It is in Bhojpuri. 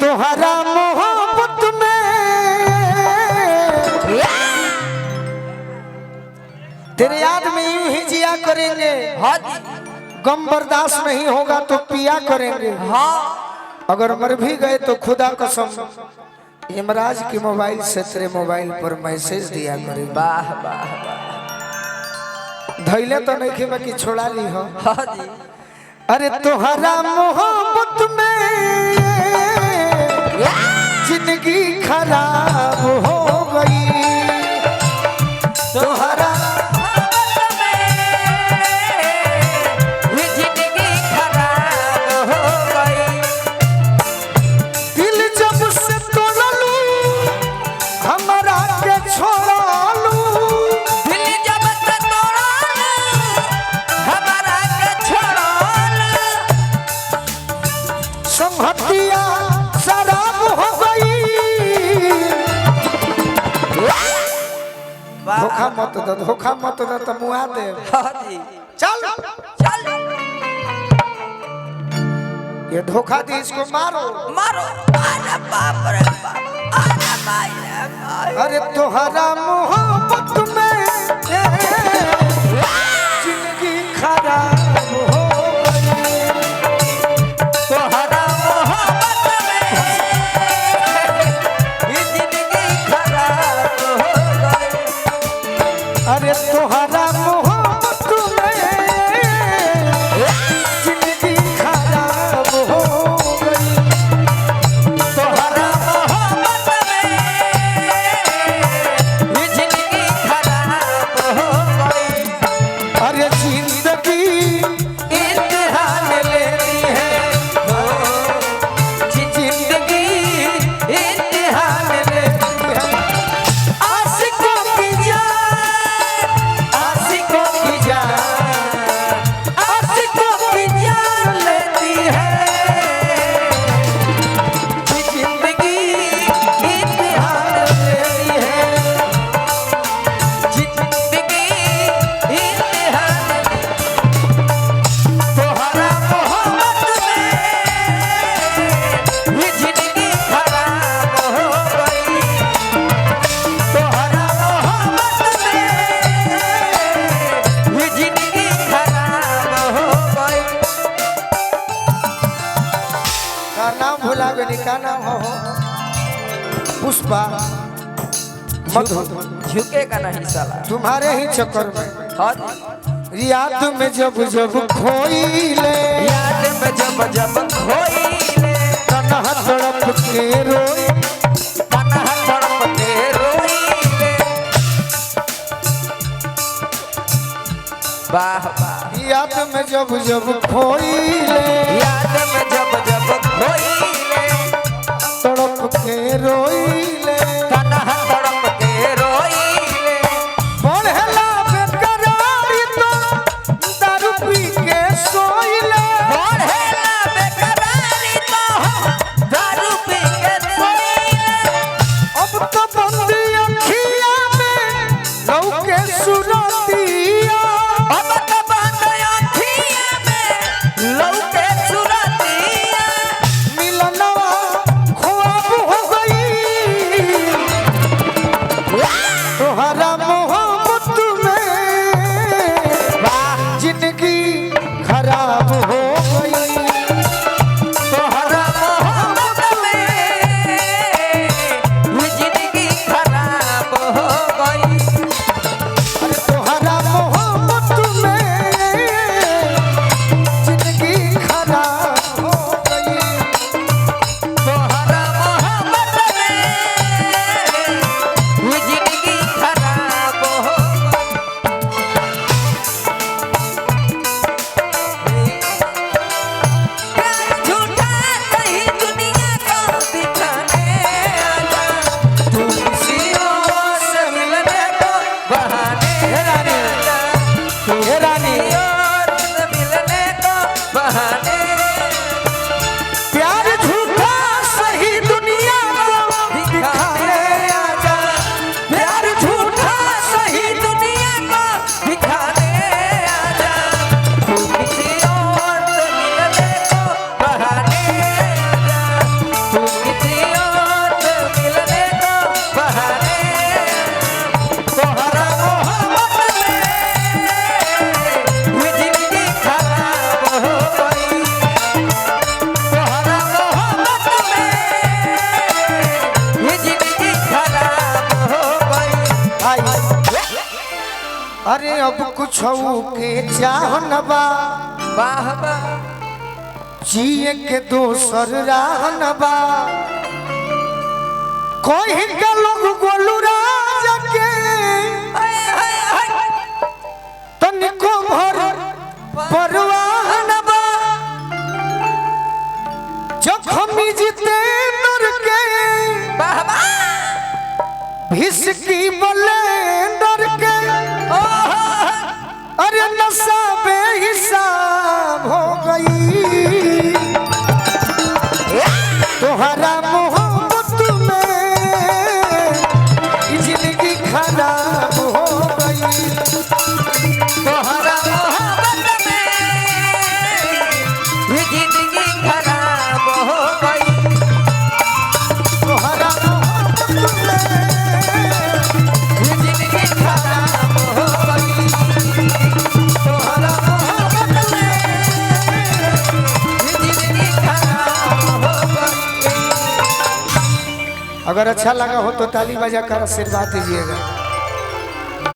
तोहरा मोहब्बत में तेरे याद में यूं ही जिया करेंगे। हाँ गम बर्दाश्त नहीं होगा तो पिया करेंगे। हाँ अगर मर भी गए तो खुदा कसम इमराज की मोबाइल से तेरे मोबाइल पर मैसेज दिया करेंगे। वाह वाह वाह धैले तो नहीं कि मैं कि छोड़ा ली हो। हाँ जी अरे तोहरा मोहब्बत में जिंदगी खराब हो गई। तोहरा जिंदगी खराब हो गई। दिल जब से तोड़लू हमारा के छोड़लू। दिल जब से तोड़लू हमारा के छोड़लू। संहतिया शराब हो गई। धोखा मत दो, धोखा मत दो तो मुआ दे। हाँ जी चल चल ये धोखा दी, इसको मारो। मारो। अरे बाप रे बाप। अरे भाई रे भाई। अरे तोहरा मोहब्बत में जिंदगी खराब हो गई। तोहरा मोहब्बत में जिंदगी खराब हो गई। अरे तोहरा मोहब्बत में जिंदगी खराब हो गई। तोहरा मोहब्बत में जिंदगी खराब हो गई। अरे जिंदगी इम्तिहान लेती है हो। जिंदगी इम्तिहान लेती है। आशिकों की जान, आशिकों की जान, आशिकों की जान लेती है। जिंदगी इम्तिहान लेती है। जिंदगी इम्तिहान तोहरा मोहब्बत में जिंदगी खराब हो गई। तोहरा मोहब्बत में जिंदगी खराब हो गई। का नाम भुला गई। का नाम हो? पुष्पा। मधु। झुकेगा नहीं साला। तुम्हारे ही चक्कर में हाँ याद में जब जब खोईले याद में जब जब खोईले तन्हा तड़प के रोई। तन्हा तड़प के रोईले। वाह वाह। याद में जब जब खोईले याद में जब जब खोईले तड़प के रोईले। तन्हा तड़प के रोईले। बढ़ला बेकरारी तो दारू पी के सोईले। बढ़ेला बेकरारी तो दारू पी के सोईले। अब तो बंदी अखिया में लौके सुरतिया। अब तो बंद अखियाँ में लौके सुरतिया। मिलन अब कुछ के चाह न बा वाह वाह जिए के दोसर राह न बा कोई के लोग गोलू राजा के तनिको भर परवाह न बा जखमी जितेंद्र के वाह वाह भिसकी बलेंडर के अरे नशा बेहिसाब हो गई तोहरा मोहब्बत में जिंदगी खराब हो गई तोहरा मोहब्बत में ये जिंदगी खराब हो गई तोहरा मोहब्बत में ये जिंदगी खराब हो गई तोहरा मोहब्बत में ये जिंदगी खराब हो गई। अगर अच्छा लगा हो तो ताली बजा कर आशीर्वाद दीजिएगा।